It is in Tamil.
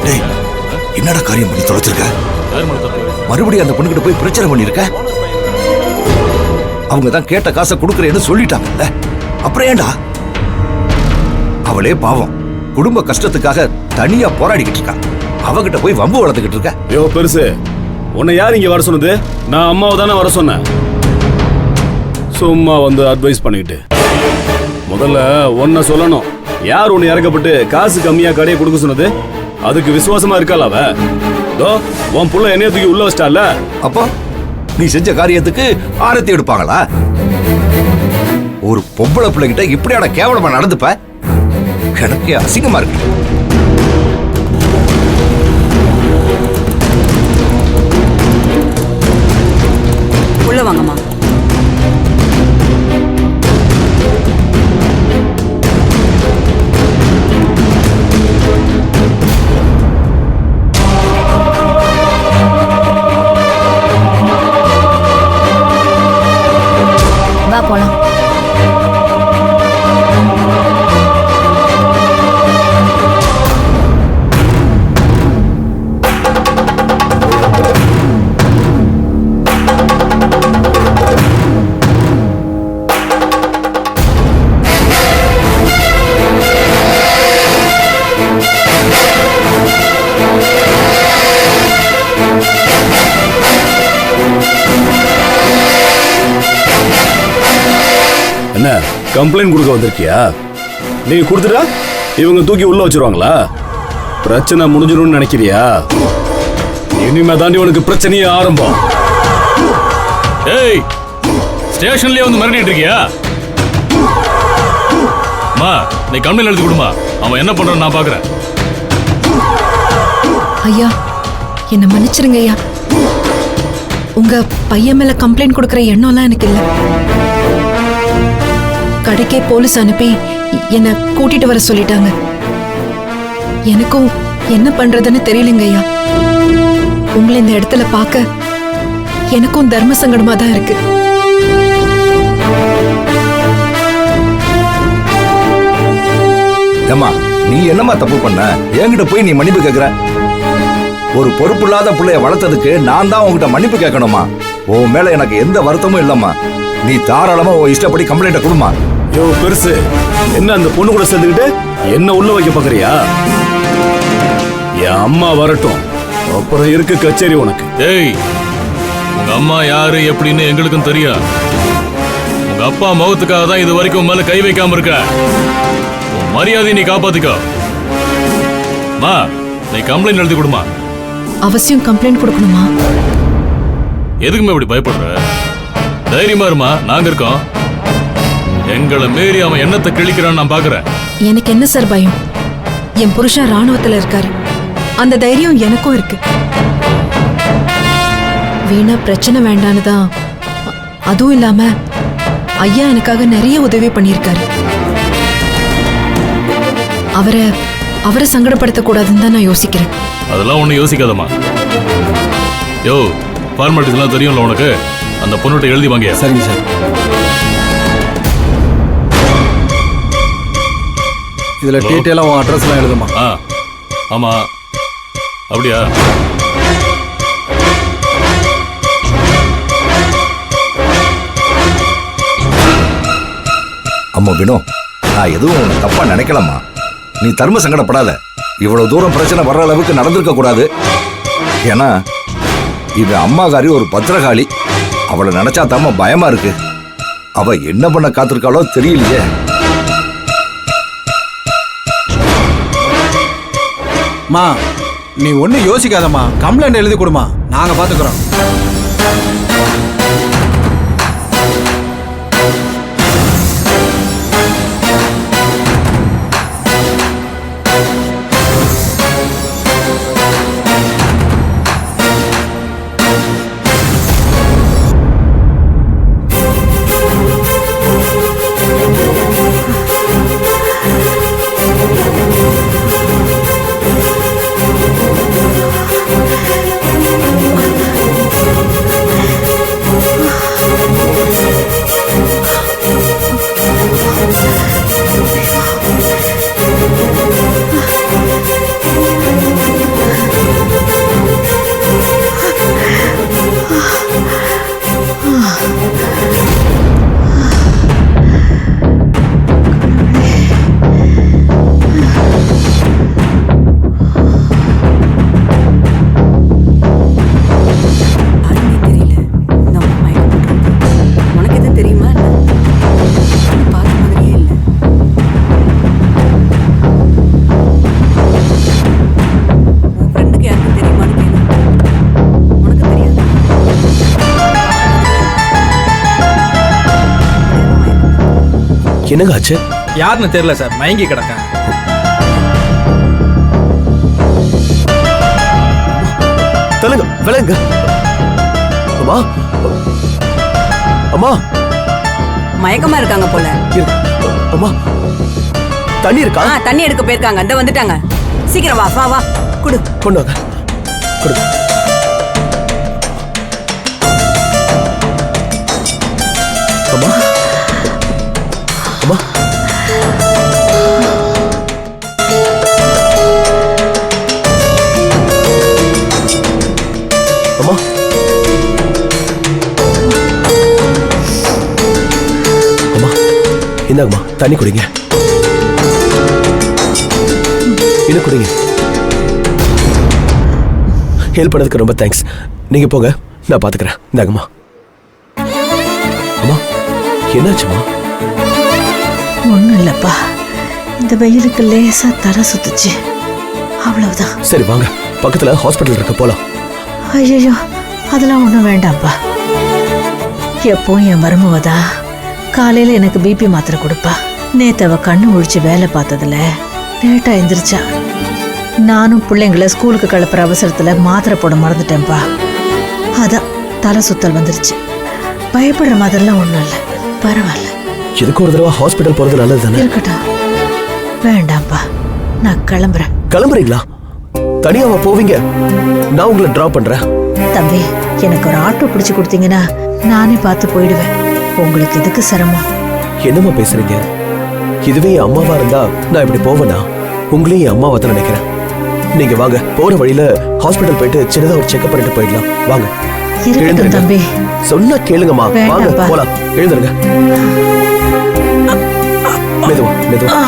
டேய், என்னடா காரியம் பண்ணி தொலைச்சிருக்க? மறுபடியும் அந்த பொண்ணுகிட்ட போய் பிரச்சனை பண்ணிருக்க? அவங்க தான் கேட்ட காசை கொடுக்கறேன்னு சொல்லிட்டாங்கல்ல, அப்புறம் ஏண்டா? அவளே பாவம் குடும்ப கஷ்டத்துக்காக தனியா போராடிக்கிட்டு இருக்கா. அவகிட்ட போய் வம்பு வளர்த்துக்கிட்டு இருக்க. யோ பெருசு, உன்னை யார் இங்க வர சொன்னது? நான் அம்மாவை தானே வர சொன்னேன். சும்மா வந்து அட்வைஸ் பண்ணிக்கிட்டு. முதல்ல ஒன்ன சொல்லணும், யார் உன்னை இறக்கப்பட்டு காசு கம்மியா கடையை கொடுக்க சொன்னது? அதுக்கு விசுவாசமா இருக்காள அவ? உன் புள்ள என்னைய தூக்கி உள்ள வச்சிட்டால. அப்போ நீ செஞ்ச காரியத்துக்கு ஆரத்தி எடுப்பாங்களா? ஒரு பொம்பளை பிள்ளைகிட்ட இப்படியான கேவலமா நடந்துப்ப? எனக்கே அசிங்கமா இருக்கு. உள்ள வாங்கம்மா. வா போலாம். என்ன கம்ப்ளைண்ட் கொடுக்க வந்திருக்கியா? நீ கொடுத்துட்டா இவங்க தூக்கி உள்ள வச்சிருவாங்களா? பிரச்சனை முடிஞ்சிடும்னு நினைக்கிறியா? இனிமே தாண்டி உனக்கு பிரச்சனையே ஆரம்பம். ஏய், ஸ்டேஷன்லயே வந்து மிரட்டிட்டு இருக்கியா? மா, நீ கம்ப்ளைண்ட் எழுதி கொடுமா. அவன் என்ன பண்றான்னு நான் பாக்குறேன். ஐயா, என்ன மன்னிச்சிருங்க ஐயா. உங்க பையன் மேல கம்ப்ளைண்ட் கொடுக்கற எண்ணம்லாம் எனக்கு இல்ல. கடைக்கே போலீஸ் அனுப்பி என்ன கூட்டிட்டு வர சொல்லிட்டாங்க. எனக்கும் என்ன பண்றதுன்னு தெரியலங்க ஐயா. உங்களை இந்த இடத்துல பார்க்க எனக்கும் தர்ம சங்கடமா தான் இருக்கு. ஏம்மா, நீ என்னம்மா தப்பு பண்ண? என்கிட்ட போய் நீ மன்னிப்பு கேக்குற? ஒரு பொறுப்பு இல்லாத பிள்ளைய வளர்த்ததுக்கு நான் தான் உங்ககிட்ட மன்னிப்பு கேட்கணுமா? உன் மேல எனக்கு எந்த வருத்தமும் இல்லம்மா. நீ தாராளமா உன் இஷ்டப்படி கம்ப்ளைண்ட கொடுமா. யோ பெருசு, என்ன அந்த பொண்ணு கூட சேர்ந்துக்கிட்டு என்ன உள்ள வைக்க பாக்குறியா? என் அம்மா வரட்டும், அப்புறம் இருக்கு கச்சேரி உனக்கு. ஏய், உங்க அம்மா யாரு எப்படின்னு எங்களுக்கும் தெரியும். உங்க அப்பா முகத்துக்காக தான் இது வரைக்கும் மேல கை வைக்காம இருக்க. உன் மரியாதை நீ காப்பாத்திக்கோ. மா, நீ கம்ப்ளைண்ட் எழுதி கொடுமா. அவசியம் கம்ப்ளைண்ட் கொடுக்கணுமா? எதுக்குமே இப்படி பயப்படுற? தைரியமா இருமா, நாங்க இருக்கோம். எங்களை மீறி அவன் என்னத்தை கிழிக்கிறான்னு நான் பாக்குறேன். எனக்கு என்ன சார் பயம்? என் புருஷன் ராணுவத்துல இருக்காரு. அந்த தைரியம் எனக்கும் இருக்கு. வீணா பிரச்சனை வேண்டான்னு தான். அதுவும் இல்லாம ஐயா எனக்காக நிறைய உதவி பண்ணியிருக்காரு. அவரை சங்கடப்படுத்த கூடாதுன்னு தான் நான் யோசிக்கிறேன். அதெல்லாம் ஒண்ணு யோசிக்காதம்மா. யோ, ஃபார்மாலிட்டிஸ் எல்லாம் தெரியும்ல உனக்கு. அந்த பொண்ணுகிட்ட எழுதி வாங்க. சரிங்க சார். இதுல டீட்டெயிலா உன் அட்ரஸ் எல்லாம் எழுதுமா? ஆமா. அப்படியா? அம்மா வினோ, நான் எதுவும் தப்பா நினைக்கலாமா? நீ தர்ம சங்கடப்படாத. இவ்வளவு தூரம் பிரச்சனை வர்ற அளவுக்கு நடந்திருக்க கூடாது. ஏன்னா இது அம்மாகாரி ஒரு பத்திரகாளி. அவளை நினைச்சா தாம பயமா இருக்கு. அவ என்ன பண்ண காத்திருக்காளோ தெரியலையே. மா, நீ ஒன்னும் யோசிக்காதம்மா. கம்ப்ளைண்ட் எழுதி கொடுமா, நாங்க பாத்துக்கிறோம். என்னங்க ஆச்சு? யாருன்னு தெரியல சார், மயங்கி கிடக்கேன். தள்ளுங்க, விளைங்க. அம்மா, அம்மா, மயக்கமா இருக்காங்க போல. இரு. அம்மா, தண்ணி இருக்கா? தண்ணி எடுக்க போயிருக்காங்க. இந்த வந்துட்டாங்க. சீக்கிரம் வா வா வா. குடு. கொண்டு வாங்க. கொடுங்க. அம்மா, அம்மா, அம்மா, அம்மா, இந்தாங்கம்மா, தண்ணி குடிங்க. இன்னும் குடிங்க. ஹெல்ப் பண்ணதுக்கு ரொம்ப தேங்க்ஸ். நீங்க போங்க, நான் பாத்துக்கிறேன். இந்தாங்கம்மா. அம்மா, என்னாச்சுமா? ஒண்ணும் இல்லப்பா, இந்த வெயிலுக்கு லேசா தலை சுத்துச்சு, அவ்வளவுதான். சரி வாங்க, பக்கத்துல ஹாஸ்பிட்டல் இருக்க, போலாம். ஐயோ, அதெல்லாம் ஒண்ணும் வேண்டாம்ப்பா. எப்பவும் என் மருமவதா காலையில எனக்கு பிபி மாத்திரை கொடுப்பா. நேத்து அவ கண்ணு முழிச்சு வேலை பார்த்ததுல லேட்டா எந்திரிச்சா. நானும் பிள்ளைங்களை ஸ்கூலுக்கு கிளப்புற அவசரத்துல மாத்திரை போட மறந்துட்டேன்ப்பா. அதான் தலை சுத்தல் வந்துருச்சு. பயப்படுற மாதிரிலாம் ஒண்ணும் இல்லை, பரவாயில்ல. இதுக்கு ஒரு தடவை ஹாஸ்பிட்டல் போறது நல்லது தானே? இருக்கட்டும், வேண்டாம்ப்பா, நான் கிளம்புறேன். கிளம்புறீங்களா? தனியாவா போவீங்க? நான் உங்களை டிராப் பண்றேன். தம்பி, எனக்கு ஒரு ஆட்டோ பிடிச்சு கொடுத்தீங்கன்னா நானே பார்த்து போயிடுவேன். உங்களுக்கு எதுக்கு சிரமம்? என்னம்மா பேசுறீங்க? இதுவே என் அம்மாவா இருந்தா நான் இப்படி போவேனா? உங்களையும் என் அம்மாவா தான் நினைக்கிறேன். நீங்க வாங்க, போற வழியில ஹாஸ்பிட்டல் போயிட்டு சின்னதா ஒரு செக்அப் பண்ணிட்டு போயிடலாம். வாங்க. இருக்கட்டும் தம்பி. சொன்னா கேளுங்கம்மா. வாங்க வேண்டாம்ப்பா. போலாம். எழுந்துருங்க. மெதுவா மெதுவா.